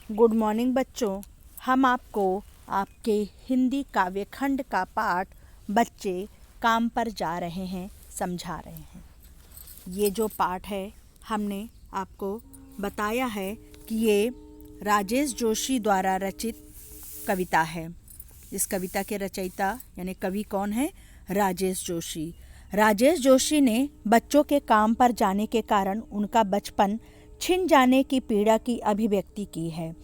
Good morning बच्चों। हम आपको आपके हिंदी काव्यखंड का पाठ बच्चे काम पर जा रहे हैं समझा रहे हैं। ये जो पाठ है हमने आपको बताया है कि ये राजेश जोशी द्वारा रचित कविता है। इस कविता के रचयिता यानी कवि कौन है? राजेश जोशी। राजेश जोशी ने बच्चों के काम पर जाने के कारण उनका बचपन छिन जाने की पीड़ा की अभिव्यक्ति की है।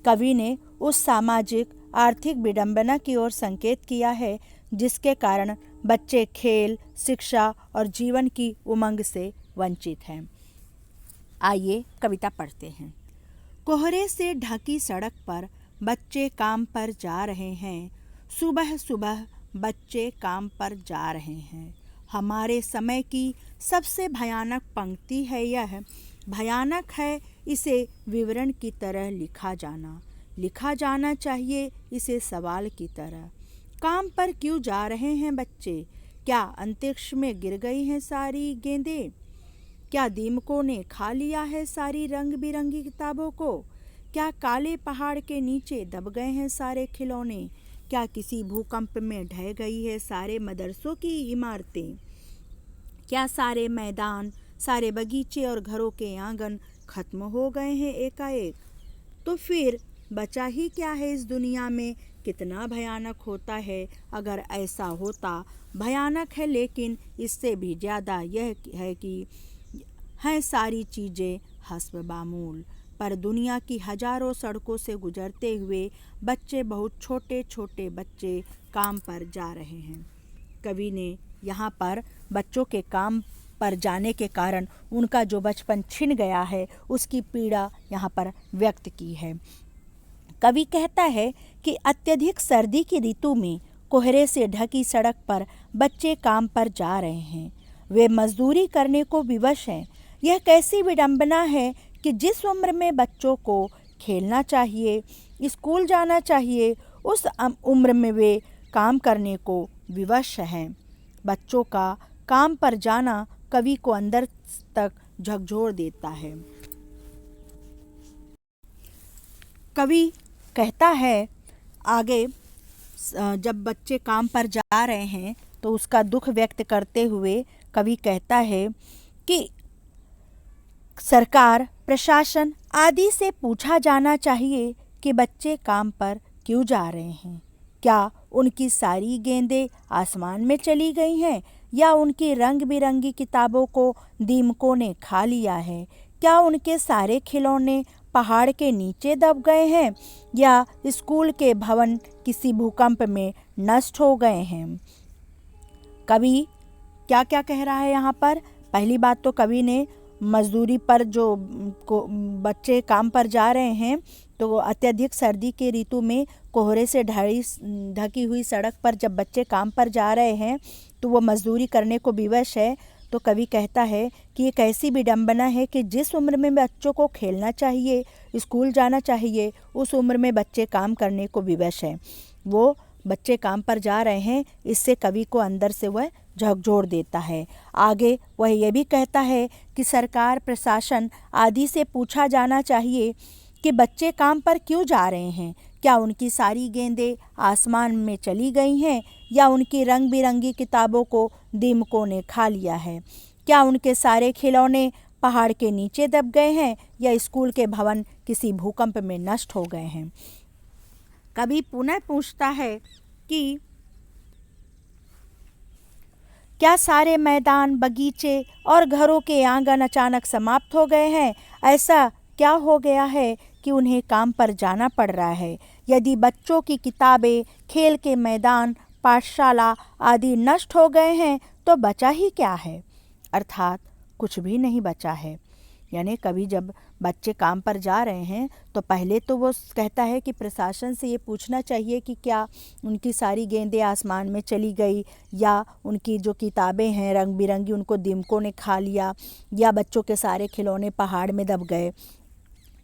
कवि ने उस सामाजिक आर्थिक विडंबना की ओर संकेत किया है जिसके कारण बच्चे खेल, शिक्षा और जीवन की उमंग से वंचित हैं। आइए कविता पढ़ते हैं। कोहरे से ढकी सड़क पर बच्चे काम पर जा रहे हैं। सुबह सुबह बच्चे काम पर जा रहे हैं। हमारे समय की सबसे भयानक पंक्ति है यह। भयानक है इसे विवरण की तरह लिखा जाना चाहिए इसे सवाल की तरह। काम पर क्यों जा रहे हैं बच्चे? क्या अंतरिक्ष में गिर गई हैं सारी गेंदें? क्या दीमकों ने खा लिया है सारी रंग बिरंगी किताबों को? क्या काले पहाड़ के नीचे दब गए हैं सारे खिलौने? क्या किसी भूकंप में ढह गई है सारे मदरसों की इमारतें? क्या सारे मैदान, सारे बगीचे और घरों के आंगन खत्म हो गए हैं एकाएक? तो फिर बचा ही क्या है इस दुनिया में? कितना भयानक होता है अगर ऐसा होता। भयानक है लेकिन इससे भी ज़्यादा यह है कि हैं सारी चीज़ें हस्ब बामूल। पर दुनिया की हजारों सड़कों से गुजरते हुए बच्चे, बहुत छोटे छोटे बच्चे काम पर जा रहे हैं। कवि ने यहाँ पर बच्चों के काम पर जाने के कारण उनका जो बचपन छिन गया है उसकी पीड़ा यहाँ पर व्यक्त की है। कवि कहता है कि अत्यधिक सर्दी की ऋतु में कोहरे से ढकी सड़क पर बच्चे काम पर जा रहे हैं। वे मजदूरी करने को विवश हैं। यह कैसी विडंबना है कि जिस उम्र में बच्चों को खेलना चाहिए, स्कूल जाना चाहिए, उस उम्र में वे काम करने को विवश हैं। बच्चों का काम पर जाना कवि को अंदर तक झकझोर देता है। कवि कहता है आगे, जब बच्चे काम पर जा रहे हैं तो उसका दुख व्यक्त करते हुए कवि कहता है कि सरकार, प्रशासन आदि से पूछा जाना चाहिए कि बच्चे काम पर क्यों जा रहे हैं। क्या उनकी सारी गेंदें आसमान में चली गई हैं या उनकी रंग बिरंगी किताबों को दीमकों ने खा लिया है? क्या उनके सारे खिलौने पहाड़ के नीचे दब गए हैं या स्कूल के भवन किसी भूकंप में नष्ट हो गए हैं? कवि क्या क्या कह रहा है यहाँ पर? पहली बात तो कवि ने मजदूरी पर जो बच्चे काम पर जा रहे हैं तो अत्यधिक सर्दी के ऋतु में कोहरे से ढकी हुई सड़क पर जब बच्चे काम पर जा रहे हैं तो वो मजदूरी करने को विवश है। तो कवि कहता है कि ये कैसी विडंबना है कि जिस उम्र में बच्चों को खेलना चाहिए, स्कूल जाना चाहिए, उस उम्र में बच्चे काम करने को विवश हैं। वो बच्चे काम पर जा रहे हैं, इससे कवि को अंदर से वह झकझोर देता है। आगे वह ये भी कहता है कि सरकार, प्रशासन आदि से पूछा जाना चाहिए कि बच्चे काम पर क्यों जा रहे हैं। क्या उनकी सारी गेंदें आसमान में चली गई हैं या उनकी रंग बिरंगी किताबों को दीमकों ने खा लिया है? क्या उनके सारे खिलौने पहाड़ के नीचे दब गए हैं या स्कूल के भवन किसी भूकंप में नष्ट हो गए हैं? कवि पुनः पूछता है कि क्या सारे मैदान, बगीचे और घरों के आंगन अचानक समाप्त हो गए हैं? ऐसा क्या हो गया है कि उन्हें काम पर जाना पड़ रहा है? यदि बच्चों की किताबें, खेल के मैदान, पाठशाला आदि नष्ट हो गए हैं तो बचा ही क्या है? अर्थात कुछ भी नहीं बचा है। यानी कभी जब बच्चे काम पर जा रहे हैं तो पहले तो वो कहता है कि प्रशासन से ये पूछना चाहिए कि क्या उनकी सारी गेंदें आसमान में चली गई या उनकी जो किताबें हैं रंग बिरंगी उनको दीमकों ने खा लिया या बच्चों के सारे खिलौने पहाड़ में दब गए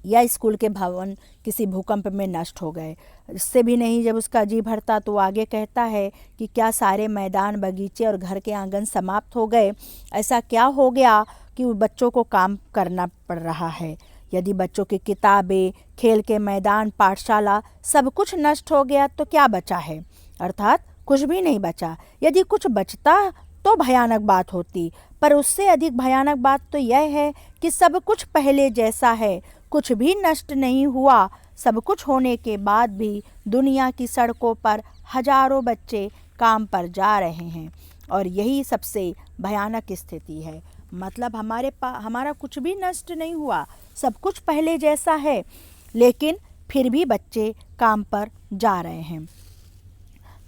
या स्कूल के भवन किसी भूकंप में नष्ट हो गए। इससे भी नहीं जब उसका जी भरता तो आगे कहता है कि क्या सारे मैदान, बगीचे और घर के आंगन समाप्त हो गए? ऐसा क्या हो गया कि बच्चों को काम करना पड़ रहा है? यदि बच्चों की किताबें, खेल के मैदान, पाठशाला सब कुछ नष्ट हो गया तो क्या बचा है? अर्थात कुछ भी नहीं बचा। यदि कुछ बचता तो भयानक बात होती, पर उससे अधिक भयानक बात तो यह है कि सब कुछ पहले जैसा है, कुछ भी नष्ट नहीं हुआ। सब कुछ होने के बाद भी दुनिया की सड़कों पर हजारों बच्चे काम पर जा रहे हैं और यही सबसे भयानक स्थिति है। मतलब हमारा कुछ भी नष्ट नहीं हुआ, सब कुछ पहले जैसा है, लेकिन फिर भी बच्चे काम पर जा रहे हैं।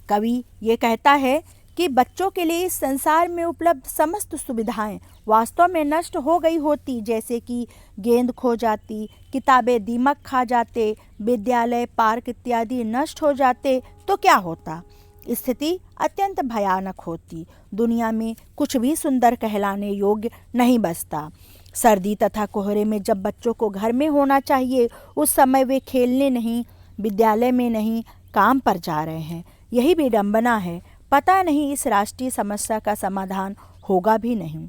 कवि ये कहता है कि बच्चों के लिए इस संसार में उपलब्ध समस्त सुविधाएं वास्तव में नष्ट हो गई होती, जैसे कि गेंद खो जाती, किताबें दीमक खा जाते, विद्यालय, पार्क इत्यादि नष्ट हो जाते तो क्या होता? स्थिति अत्यंत भयानक होती। दुनिया में कुछ भी सुंदर कहलाने योग्य नहीं बचता। सर्दी तथा कोहरे में जब बच्चों को घर में होना चाहिए, उस समय वे खेलने नहीं, विद्यालय में नहीं, काम पर जा रहे हैं। यही विडंबना है। पता नहीं इस राष्ट्रीय समस्या का समाधान होगा भी नहीं।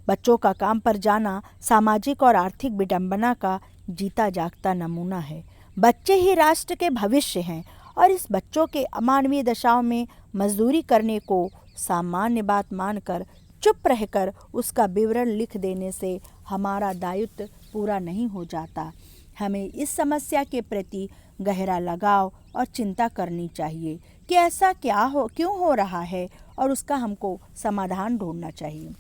बच्चों का काम पर जाना सामाजिक और आर्थिक विडंबना का जीता जागता नमूना है। बच्चे ही राष्ट्र के भविष्य हैं और इस बच्चों के अमानवीय दशाओं में मजदूरी करने को सामान्य बात मानकर चुप रहकर उसका विवरण लिख देने से हमारा दायित्व पूरा नहीं हो जाता। हमें इस समस्या के प्रति गहरा लगाव और चिंता करनी चाहिए कि ऐसा क्यों हो रहा है और उसका हमको समाधान ढूंढना चाहिए।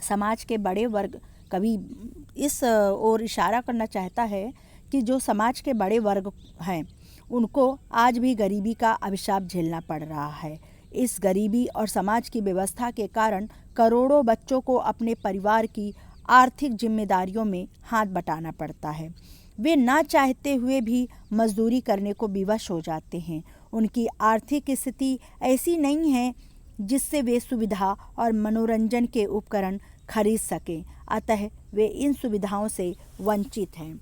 समाज के बड़े वर्ग, कवि इस ओर इशारा करना चाहता है कि जो समाज के बड़े वर्ग हैं उनको आज भी गरीबी का अभिशाप झेलना पड़ रहा है। इस गरीबी और समाज की व्यवस्था के कारण करोड़ों बच्चों को अपने परिवार की आर्थिक जिम्मेदारियों में हाथ बटाना पड़ता है। वे ना चाहते हुए भी मजदूरी करने को विवश हो जाते हैं। उनकी आर्थिक स्थिति ऐसी नहीं है जिससे वे सुविधा और मनोरंजन के उपकरण खरीद सकें, अतः वे इन सुविधाओं से वंचित हैं।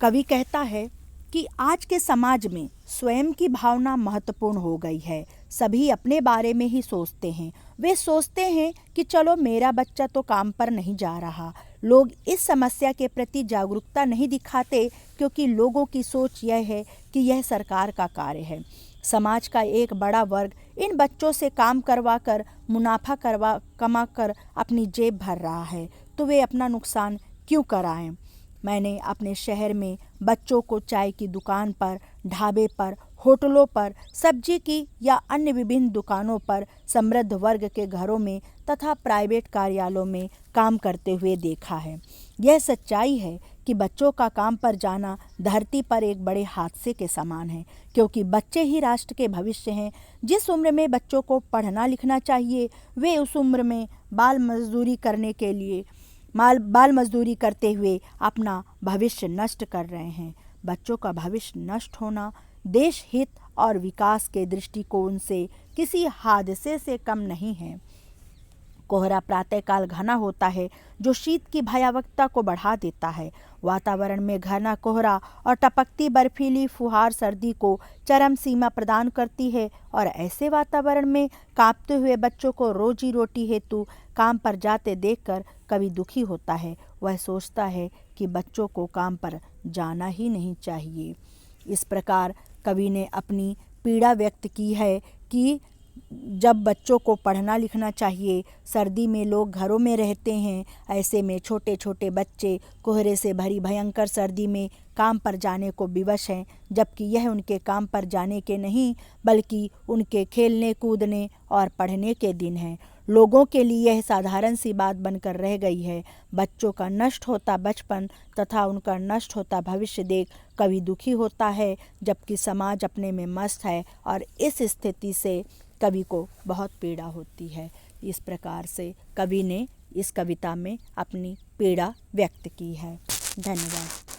कवि कहता है कि आज के समाज में स्वयं की भावना महत्वपूर्ण हो गई है। सभी अपने बारे में ही सोचते हैं। वे सोचते हैं कि चलो मेरा बच्चा तो काम पर नहीं जा रहा। लोग इस समस्या के प्रति जागरूकता नहीं दिखाते क्योंकि लोगों की सोच यह है कि यह सरकार का कार्य है। समाज का एक बड़ा वर्ग इन बच्चों से काम करवाकर मुनाफा कमाकर अपनी जेब भर रहा है, तो वे अपना नुकसान क्यों कराएं? मैंने अपने शहर में बच्चों को चाय की दुकान पर, ढाबे पर, होटलों पर, सब्जी की या अन्य विभिन्न दुकानों पर, समृद्ध वर्ग के घरों में तथा प्राइवेट कार्यालयों में काम करते हुए देखा है। यह सच्चाई है कि बच्चों का काम पर जाना धरती पर एक बड़े हादसे के समान है, क्योंकि बच्चे ही राष्ट्र के भविष्य हैं। जिस उम्र में बच्चों को पढ़ना लिखना चाहिए, वे उस उम्र में बाल मजदूरी करते हुए अपना भविष्य नष्ट कर रहे हैं। बच्चों का भविष्य नष्ट होना देश हित और विकास के दृष्टिकोण से किसी हादसे से कम नहीं है। कोहरा प्रातःकाल घना होता है जो शीत की भयावहता को बढ़ा देता है। वातावरण में घना कोहरा और टपकती बर्फीली फुहार सर्दी को चरम सीमा प्रदान करती है और ऐसे वातावरण में कांपते हुए बच्चों को रोजी रोटी हेतु काम पर जाते देखकर कवि दुखी होता है। वह सोचता है कि बच्चों को काम पर जाना ही नहीं चाहिए। इस प्रकार कवि ने अपनी पीड़ा व्यक्त की है कि जब बच्चों को पढ़ना लिखना चाहिए, सर्दी में लोग घरों में रहते हैं, ऐसे में छोटे छोटे बच्चे कोहरे से भरी भयंकर सर्दी में काम पर जाने को विवश हैं, जबकि यह उनके काम पर जाने के नहीं बल्कि उनके खेलने कूदने और पढ़ने के दिन हैं। लोगों के लिए यह साधारण सी बात बनकर रह गई है। बच्चों का नष्ट होता बचपन तथा उनका नष्ट होता भविष्य देख कवि दुखी होता है, जबकि समाज अपने में मस्त है और इस स्थिति से कवि को बहुत पीड़ा होती है। इस प्रकार से कवि ने इस कविता में अपनी पीड़ा व्यक्त की है। धन्यवाद।